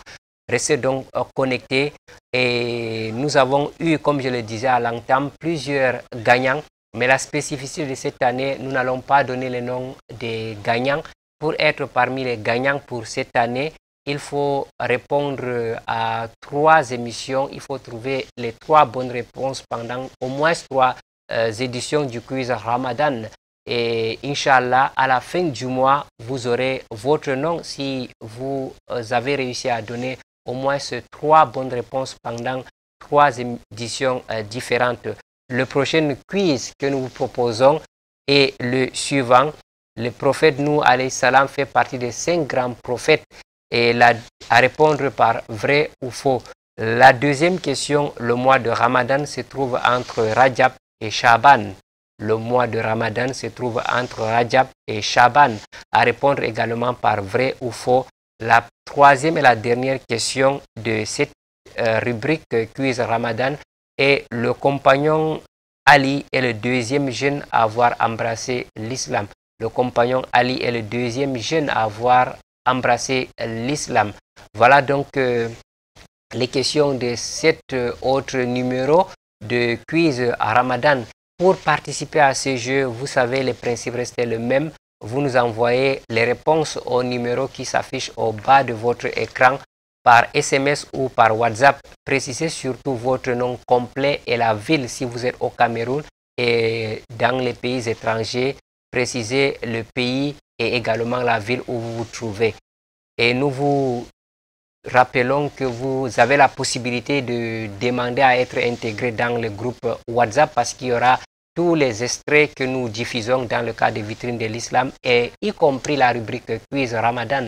D: Restez donc connectés et nous avons eu, comme je le disais à l'entame, plusieurs gagnants. Mais la spécificité de cette année, nous n'allons pas donner le nom des gagnants. Pour être parmi les gagnants pour cette année, il faut répondre à 3 émissions. Il faut trouver les 3 bonnes réponses pendant au moins 3 éditions du quiz Ramadan. Et Inch'Allah, à la fin du mois, vous aurez votre nom si vous avez réussi à donner au moins 3 bonnes réponses pendant 3 éditions différentes. Le prochain quiz que nous vous proposons est le suivant. Le prophète Nuh alayhi salam fait partie des 5 grands prophètes et à répondre par vrai ou faux. La deuxième question, le mois de Ramadan se trouve entre Rajab et Shaban. Le mois de Ramadan se trouve entre Rajab et Shaban. À répondre également par vrai ou faux. La troisième et la dernière question de cette rubrique Quiz Ramadan est le compagnon Ali est le deuxième jeune à avoir embrassé l'islam. Le compagnon Ali est le deuxième jeune à avoir embrassé l'islam. Voilà donc les questions de cet autre numéro de Quiz Ramadan. Pour participer à ce jeu, vous savez, les principes restent les mêmes. Vous nous envoyez les réponses au numéro qui s'affiche au bas de votre écran par SMS ou par WhatsApp. Précisez surtout votre nom complet et la ville si vous êtes au Cameroun et dans les pays étrangers. Précisez le pays et également la ville où vous vous trouvez. Et nous vous rappelons que vous avez la possibilité de demander à être intégré dans le groupe WhatsApp parce qu'il y aura tous les extraits que nous diffusons dans le cadre de vitrine de l'islam et y compris la rubrique Quiz Ramadan.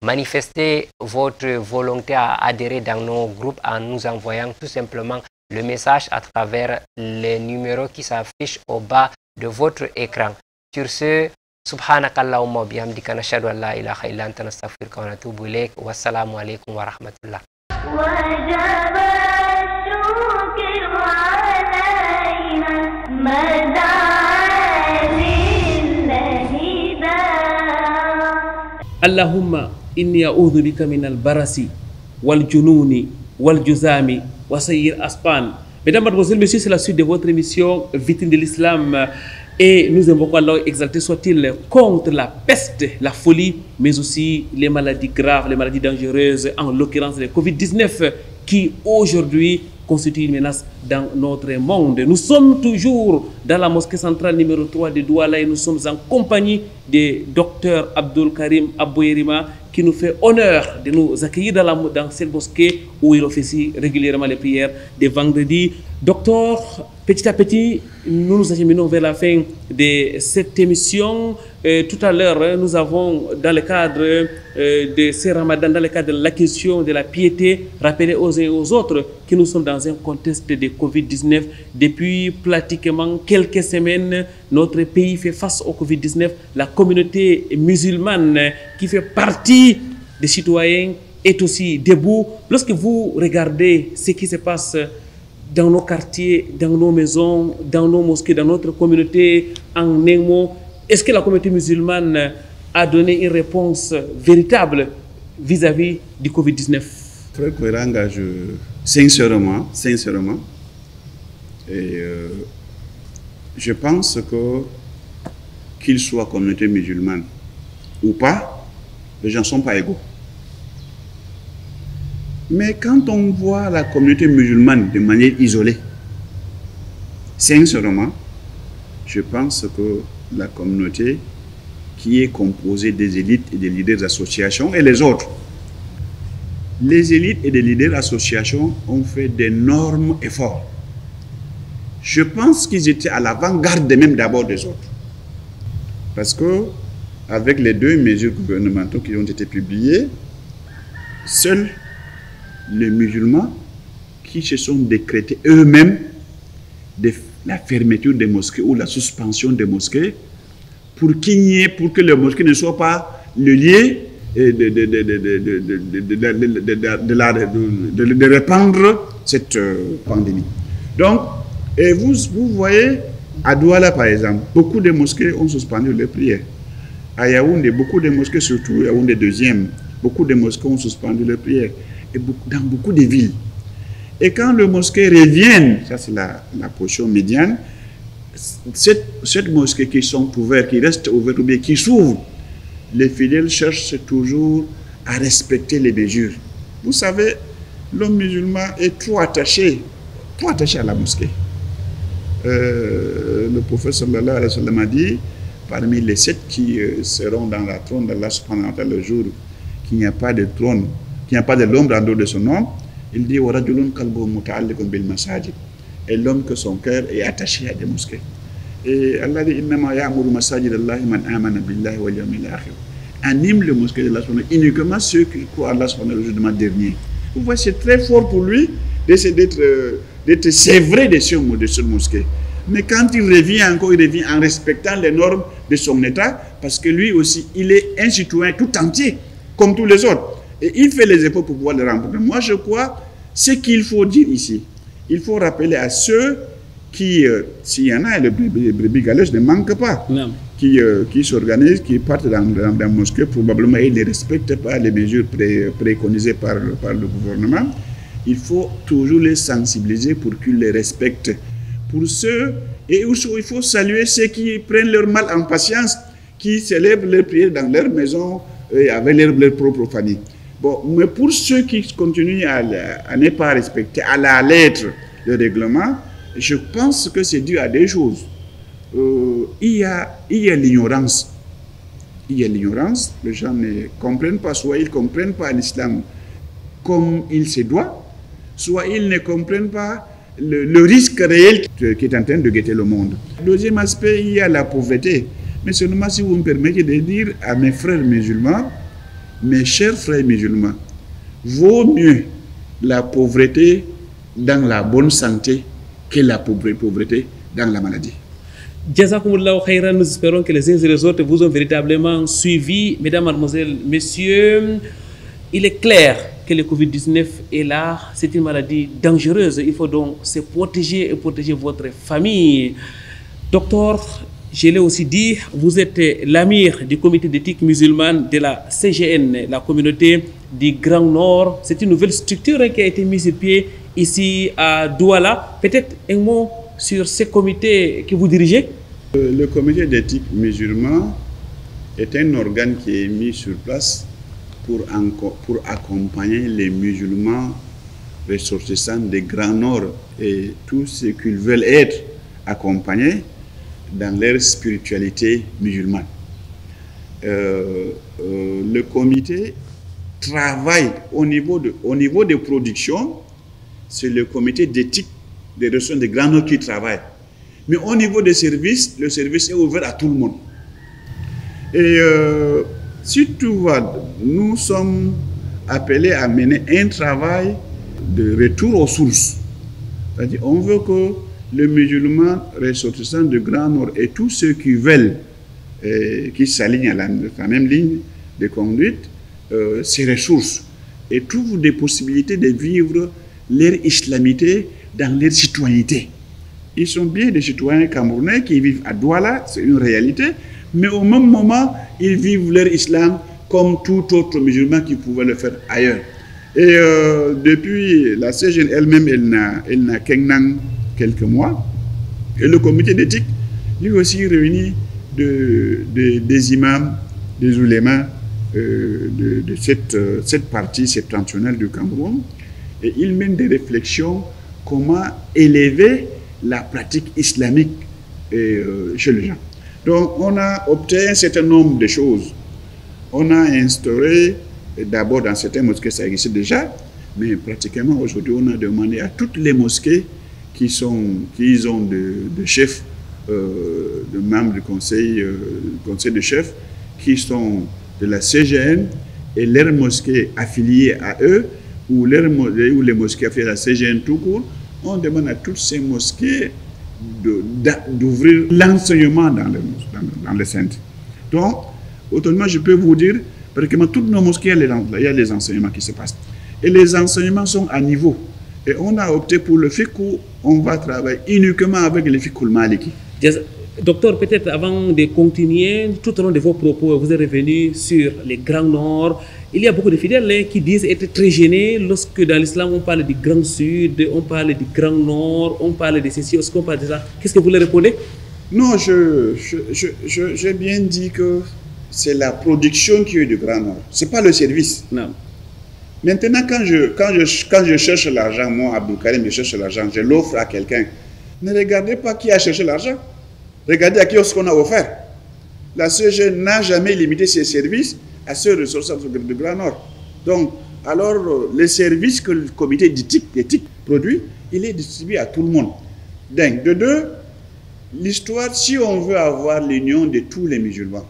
D: Manifestez votre volonté à adhérer dans nos groupes en nous envoyant tout simplement le message à travers les numéros qui s'affichent au bas de votre écran. Sur ce, subhanakallahumma wa bihamdika nashhadu an la ilaha illa anta nastaghfiruka wa natubu ilayk. Wassalamu alaikum wa rahmatullah.
A: Allahumma inni a'udhu bika min al-barasi wal jununi wal juzami wa sayyir aspan. Mesdames, mademoiselles, messieurs, c'est la suite de votre émission Vitrine de l'islam et nous invoquons Allah exalté soit-il contre la peste, la folie, mais aussi les maladies graves, les maladies dangereuses, en l'occurrence les Covid-19 qui aujourd'hui constitue une menace dans notre monde. Nous sommes toujours dans la mosquée centrale numéro 3 de Douala et nous sommes en compagnie de Dr Abdul Karim Abouyerima qui nous fait honneur de nous accueillir dans cette mosquée où il officie régulièrement les prières des vendredis. Docteur, petit à petit, nous nous acheminons vers la fin de cette émission. Tout à l'heure, nous avons, dans le cadre de ce ramadan, dans le cadre de la question de la piété, rappelé aux uns et aux autres que nous sommes dans un contexte de Covid-19. Depuis pratiquement quelques semaines, notre pays fait face au Covid-19. La communauté musulmane qui fait partie des citoyens est aussi debout. Lorsque vous regardez ce qui se passe dans nos quartiers, dans nos maisons, dans nos mosquées, dans notre communauté, en un mot, est-ce que la communauté musulmane a donné une réponse véritable vis-à-vis du Covid-19?
C: Frère Kouéranga, sincèrement, je pense qu'il soit communauté musulmane ou pas, les gens ne sont pas égaux. Mais quand on voit la communauté musulmane de manière isolée, sincèrement, je pense que la communauté qui est composée des élites et des leaders d'associations et les autres, les élites et les leaders d'associations ont fait d'énormes efforts. Je pense qu'ils étaient à l'avant-garde même d'abord des autres. Parce que, avec les 2 mesures gouvernementales qui ont été publiées, seuls les musulmans qui se sont décrétés eux-mêmes la fermeture des mosquées ou la suspension des mosquées pour que les mosquées ne soient pas le lieu de répandre cette pandémie. Donc, et vous voyez, à Douala par exemple, beaucoup de mosquées ont suspendu leurs prières. À Yaoundé, beaucoup de mosquées, surtout Yaoundé 2e, beaucoup de mosquées ont suspendu leurs prières. Et dans beaucoup de villes. Et quand les mosquées reviennent, ça c'est la position médiane, cette mosquée qui sont ouvertes, qui restent ouvertes ou bien qui s'ouvrent, les fidèles cherchent toujours à respecter les mesures. Vous savez, l'homme musulman est trop attaché à la mosquée. Le prophète sallallahu alayhi wa sallam a dit, parmi les 7 qui seront dans la trône d'Allah subhanahu wa ta'ala le jour qu'il n'y a pas de trône, qu'il n'y a pas de l'ombre en dehors de son nom, il dit et l'homme que son cœur est attaché à des mosquées. Et Allah dit anime les mosquées de Allah uniquement ceux qui croient à Allah le jugement dernier. Vous voyez, c'est très fort pour lui d'être sévré de ce mosquée. Mais quand il revient encore, il revient en respectant les normes de son État, parce que lui aussi, il est un citoyen tout entier, comme tous les autres. Et il fait les efforts pour pouvoir le remporter. Moi, je crois, ce qu'il faut dire ici, il faut rappeler à ceux qui, s'il y en a, les brebis galeuses ne manquent pas, qui s'organisent, qui partent dans la mosquée, probablement ils ne respectent pas les mesures préconisées par le gouvernement. Il faut toujours les sensibiliser pour qu'ils les respectent. Pour ceux, et il faut saluer ceux qui prennent leur mal en patience, qui célèbrent leurs prières dans leur maison et avec leur propre famille. Bon, mais pour ceux qui continuent à ne pas respecter à la lettre le règlement, je pense que c'est dû à des choses. Il y a l'ignorance. Il y a l'ignorance. Les gens ne comprennent pas, soit ils ne comprennent pas l'islam comme il se doit, soit ils ne comprennent pas le risque réel qui est en train de guetter le monde. Deuxième aspect, il y a la pauvreté. Mais seulement si vous me permettez de dire à mes frères musulmans, mes chers frères musulmans, vaut mieux la pauvreté dans la bonne santé que la pauvreté dans la maladie.
A: Jazakumullahu khairan, nous espérons que les uns et les autres vous ont véritablement suivi. Mesdames, mademoiselles, messieurs, il est clair que le Covid-19 est là, c'est une maladie dangereuse. Il faut donc se protéger et protéger votre famille. Docteur, je l'ai aussi dit, vous êtes l'amir du comité d'éthique musulmane de la CGN, la communauté du Grand Nord. C'est une nouvelle structure qui a été mise sur pied ici à Douala. Peut-être un mot sur ce comité que vous dirigez?
C: Le comité d'éthique musulman est un organe qui est mis sur place pour accompagner les musulmans ressortissants des Grands Nord et tous ceux qui veulent être accompagnés dans leur spiritualité musulmane. Le comité travaille au niveau de production, c'est le comité d'éthique des ressources des Grands Nord qui travaille. Mais au niveau des services, le service est ouvert à tout le monde. Et si tout va, nous sommes appelés à mener un travail de retour aux sources. C'est-à-dire, on veut que le musulman ressortissant du Grand Nord et tous ceux qui veulent, qui s'alignent à la même ligne de conduite, ces ressources et trouvent des possibilités de vivre leur islamité dans leur citoyenneté. Ils sont bien des citoyens camerounais qui vivent à Douala, c'est une réalité, Mais au même moment, ils vivent leur islam comme tout autre musulman qui pouvait le faire ailleurs. Et depuis, la CGN elle-même, elle n'a qu'un an, quelques mois. Et le comité d'éthique, lui aussi réunit des imams, des oulémas de cette partie septentrionale du Cameroun. Et il mène des réflexions comment élever la pratique islamique chez les gens. Donc, on a obtenu un certain nombre de choses. On a instauré, d'abord dans certaines mosquées, ça existait déjà, mais pratiquement aujourd'hui, on a demandé à toutes les mosquées qui ont de chefs, de membres du conseil de chefs, qui sont de la CGN et leurs mosquées affiliées à eux, ou les mosquées affiliées à la CGN tout court, on demande à toutes ces mosquées d'ouvrir l'enseignement dans les centres. Donc, autrement, je peux vous dire, pratiquement toutes nos mosquées, il y a les enseignements qui se passent. Et les enseignements sont à niveau. Et on a opté pour le fiqh où on va travailler uniquement avec le fiqh maliki.
A: Docteur, peut-être avant de continuer, tout au long de vos propos, vous êtes revenu sur les Grands Nord. Il y a beaucoup de fidèles qui disent être très gênés lorsque dans l'islam on parle du Grand Sud, on parle du Grand Nord, on parle de ceci, on parle de ça. Qu'est-ce que vous leur répondez?
C: Non, j'ai bien dit que c'est la production qui est du Grand Nord. Ce n'est pas le service.
A: Non.
C: Maintenant, quand je cherche l'argent, moi, Abdou Karim, je cherche l'argent, je l'offre à quelqu'un. Ne regardez pas qui a cherché l'argent. Regardez à qui ce qu'on a offert. La CG n'a jamais limité ses services à ceux ressortissants du Grand Nord. Donc, alors, les services que le comité d'éthique produit, il est distribué à tout le monde. De deux, l'histoire, si on veut avoir l'union de tous les musulmans,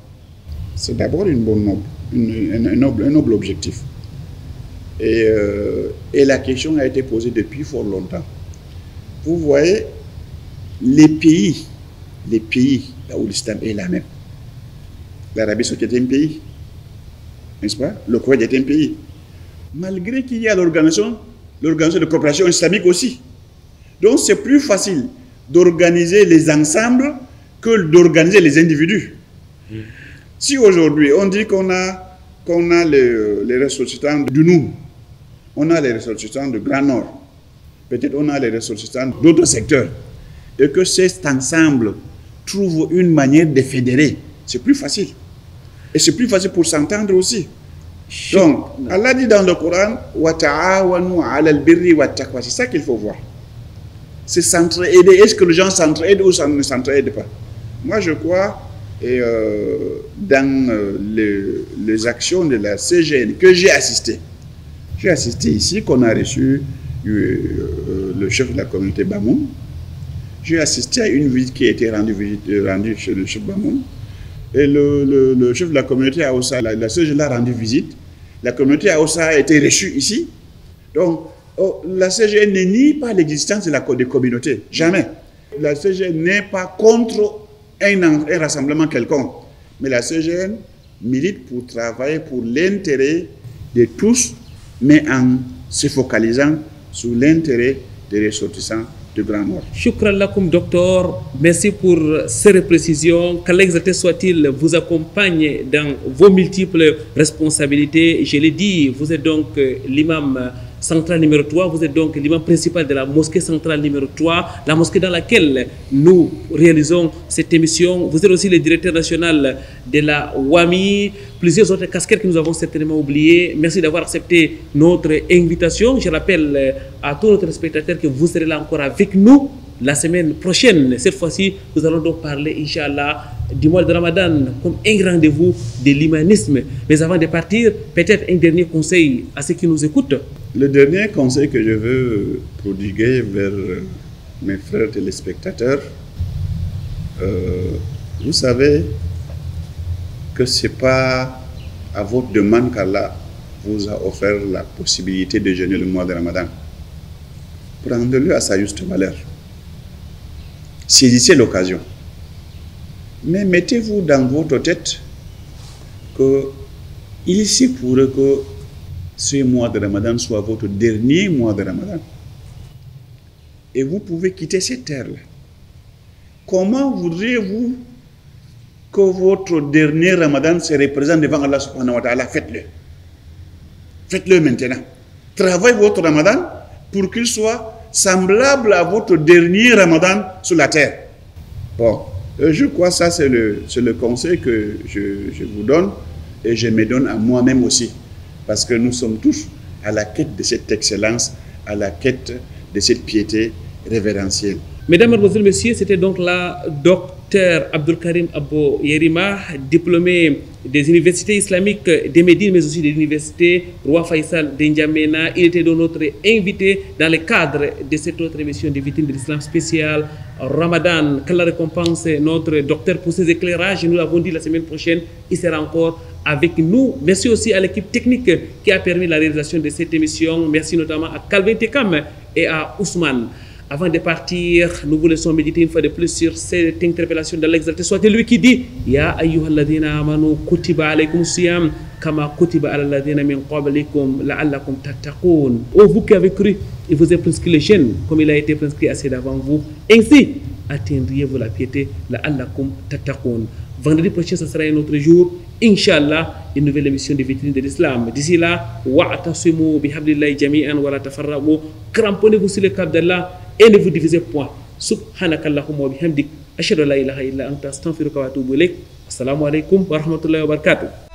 C: c'est d'abord un noble objectif. Et la question a été posée depuis fort longtemps. Vous voyez, les pays là où l'islam est la même. L'Arabie saoudite est un pays, n'est-ce pas? Le Koweït est un pays. Malgré qu'il y a l'organisation de coopération islamique aussi. Donc c'est plus facile d'organiser les ensembles que d'organiser les individus. Si aujourd'hui on dit qu'on a les ressortissants du Nour, on a les ressortissants du Grand Nord, peut-être on a les ressortissants d'autres secteurs, et que cet ensemble trouve une manière de fédérer, c'est plus facile. Et c'est plus facile pour s'entendre aussi. Donc, Allah dit dans le Coran, c'est ça qu'il faut voir. C'est s'entraider. Est-ce que les gens s'entraident ou ça ne s'entraident pas? Moi, je crois dans les actions de la CGN que j'ai assisté. J'ai assisté ici, qu'on a reçu le chef de la communauté Bamoun. J'ai assisté à une visite qui a été rendue chez le chef Bamoun. Et le chef de la communauté à Ossa, la CGN l'a rendu visite. La communauté à Ossa a été reçue ici. Donc, la CGN ne nie pas l'existence des communautés. Jamais. La CGN n'est pas contre un rassemblement quelconque. Mais la CGN milite pour travailler pour l'intérêt de tous, mais en se focalisant sur l'intérêt des ressortissants du Grand Nord.
A: Shukran lakoum, docteur. Merci pour ces précisions. Qu'Allah exalté soit-il vous accompagne dans vos multiples responsabilités. Je l'ai dit, vous êtes donc l'imam central numéro 3, vous êtes donc l'imam principal de la mosquée centrale numéro 3, la mosquée dans laquelle nous réalisons cette émission. Vous êtes aussi le directeur national de la WAMI, plusieurs autres casquettes que nous avons certainement oubliées. Merci d'avoir accepté notre invitation. Je rappelle à tous nos téléspectateurs que vous serez là encore avec nous la semaine prochaine. Cette fois-ci, nous allons donc parler, Inch'Allah, du mois de Ramadan comme un grand rendez-vous de l'humanisme. Mais avant de partir, peut-être un dernier conseil à ceux qui nous écoutent.
C: Le dernier conseil que je veux prodiguer vers mes frères téléspectateurs, vous savez que ce n'est pas à votre demande qu'Allah vous a offert la possibilité de jeûner le mois de Ramadan. Prendez-le à sa juste valeur. Saisissez l'occasion. Mais mettez-vous dans votre tête qu'il se pourrait que ce mois de Ramadan soit votre dernier mois de Ramadan. Et vous pouvez quitter cette terre-là. Comment voudriez-vous que votre dernier Ramadan se représente devant Allah subhanahu wa ta'ala, faites-le. Faites-le maintenant. Travaillez votre Ramadan pour qu'il soit semblable à votre dernier Ramadan sur la terre. Bon, je crois que ça c'est le conseil que je vous donne et je me donne à moi-même aussi. Parce que nous sommes tous à la quête de cette excellence, à la quête de cette piété révérentielle.
A: Mesdames, Mademoiselles, Messieurs, c'était donc la docteur Abdul Karim Abo Yerima, diplômé des universités islamiques de Médine, mais aussi de l'université Roi Faisal d'Injamena. Il était donc notre invité dans le cadre de cette autre émission des vitrines de l'islam spécial Ramadan. Qu'Allah récompense notre docteur pour ses éclairages. Nous l'avons dit la semaine prochaine, il sera encore avec nous. Merci aussi à l'équipe technique qui a permis la réalisation de cette émission. Merci notamment à Calvin Tekam et à Ousmane. Avant de partir, nous vous laissons méditer une fois de plus sur cette interpellation de l'exalté. Soit lui qui dit Ya ayyuhalladhina amanu kutiba alaykum siyam kama kutiba ala alladhina min qablikum la'allakum tattaqun. Oh, vous qui avez cru, il vous est prescrit le jeûne comme il a été prescrit assez d'avant vous. Ainsi, atteindriez-vous la piété la'allakum tattaqun. Vendredi prochain, ce sera un autre jour. Inch'Allah, une nouvelle émission de vitrine de l'islam. D'ici là, wa'tasimu bihablillahi jami'an wa la tafarraqu. Cramponnez-vous sur le câble d'Allah et ne vous divisez point. Subhanakallahumma wa bihamdik. Ashhadu an la ilaha illa anta astaghfiruka wa atubu ilayk. Assalamu alaikum wa rahmatullahi wa barakatuh.